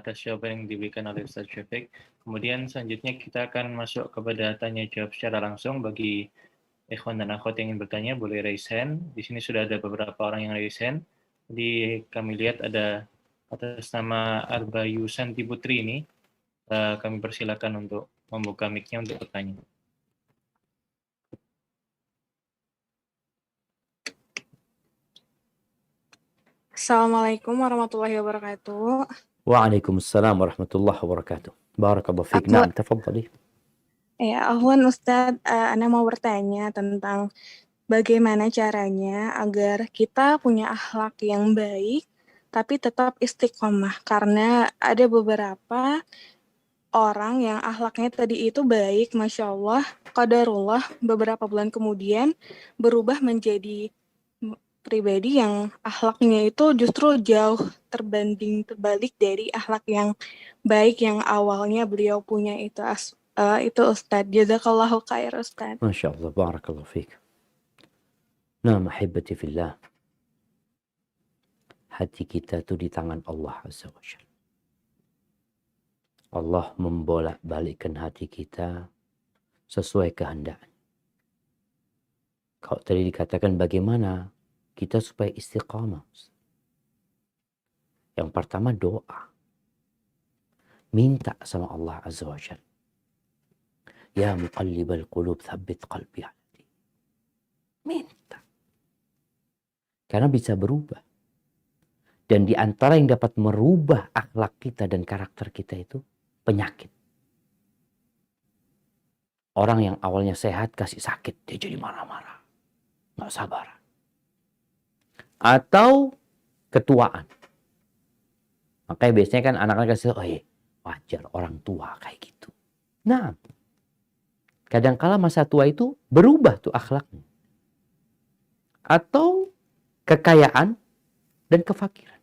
atas jawaban yang diberikan oleh Ustaz Syafiq. Kemudian selanjutnya kita akan masuk kepada tanya jawab secara langsung bagi ikhwan dan akhwat yang ingin bertanya, boleh raise hand. Di sini sudah ada beberapa orang yang raise hand. Jadi kami lihat ada atas nama Arbayu Santi Putri ini, kami persilakan untuk membuka mic-nya untuk bertanya. Assalamualaikum warahmatullahi wabarakatuh. Waalaikumsalam warahmatullahi wabarakatuh. Barakallahu fiik. Naam, tafadhali. Ya, Ahwan Ustadz, Ana mau bertanya tentang bagaimana caranya agar kita punya akhlak yang baik, tapi tetap istiqomah. Karena ada beberapa orang yang akhlaknya tadi itu baik, Masya Allah, qadarullah, beberapa bulan kemudian berubah menjadi pribadi yang akhlaknya itu justru jauh terbalik dari akhlak yang baik yang awalnya beliau punya itu Ustadz. Jazakallahu khair Ustadz. Masya Allah, barakallahu fiik. Nah, mahibati fillah. Hati kita itu di tangan Allah Azza wa Jalla. Allah membolak-balikkan hati kita sesuai kehendaknya. Kalau tadi dikatakan bagaimana kita supaya istiqamah. Yang pertama doa. Minta sama Allah Azza wa Jalla. Ya muqallibal qulub thabbit qalbi ala dinik. Minta. Karena bisa berubah. Dan di antara yang dapat merubah akhlak kita dan karakter kita itu penyakit. Orang yang awalnya sehat kasih sakit, dia jadi marah-marah. Nggak sabar. Atau ketuaan. Makanya biasanya kan anak-anak kasih, oh iya, wajar orang tua kayak gitu. Nah, kadangkala masa tua itu berubah tuh akhlaknya. Atau kekayaan dan kefakiran.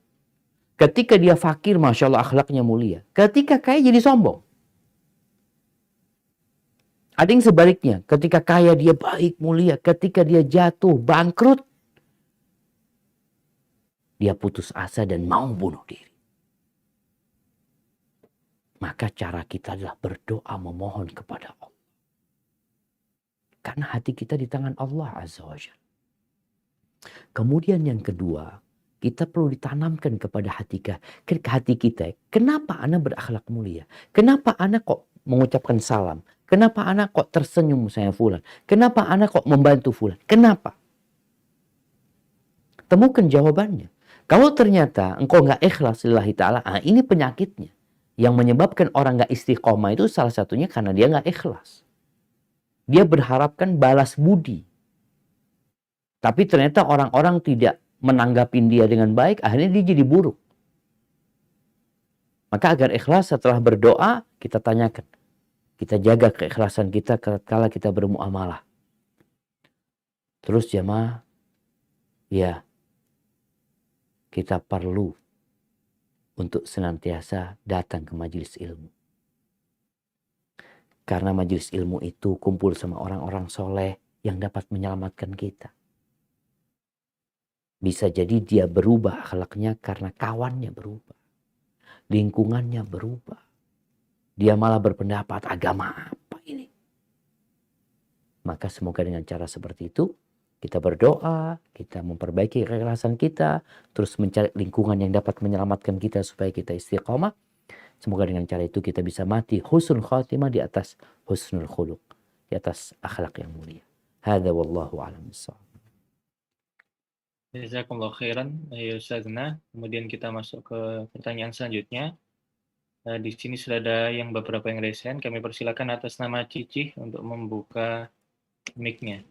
Ketika dia fakir, Masya Allah akhlaknya mulia. Ketika kaya jadi sombong. Ada yang sebaliknya, ketika kaya dia baik, mulia. Ketika dia jatuh, bangkrut, dia putus asa dan mau bunuh diri. Maka cara kita adalah berdoa memohon kepada Allah. Karena hati kita di tangan Allah Azza wa Jalla. Kemudian yang kedua, kita perlu ditanamkan kepada hati kita. Kenapa anak berakhlak mulia? Kenapa anak kok mengucapkan salam? Kenapa anak kok tersenyum saya fulan? Kenapa anak kok membantu fulan? Kenapa? Temukan jawabannya. Kalau ternyata engkau nggak ikhlas lillahi ta'ala, ini penyakitnya. Yang menyebabkan orang nggak istiqomah itu salah satunya karena dia nggak ikhlas. Dia berharapkan balas budi. Tapi ternyata orang-orang tidak menanggapin dia dengan baik, akhirnya dia jadi buruk. Maka agar ikhlas setelah berdoa, kita tanyakan. Kita jaga keikhlasan kita kala kita bermuamalah. Terus jamaah, ya, kita perlu untuk senantiasa datang ke majelis ilmu. Karena majelis ilmu itu kumpul sama orang-orang soleh yang dapat menyelamatkan kita. Bisa jadi dia berubah akhlaknya karena kawannya berubah. Lingkungannya berubah. Dia malah berpendapat agama apa ini. Maka semoga dengan cara seperti itu kita berdoa, kita memperbaiki keikhlasan kita, terus mencari lingkungan yang dapat menyelamatkan kita supaya kita istiqomah. Semoga dengan cara itu kita bisa mati husnul khatimah di atas husnul khuluq, di atas akhlak yang mulia. Hadza wallahu a'lam bissawab. Jazakumullah khairan, ya Ustazna. Kemudian kita masuk ke pertanyaan selanjutnya. Di sini sudah ada beberapa yang raise hand. Kami persilakan atas nama Cici untuk membuka mic-nya.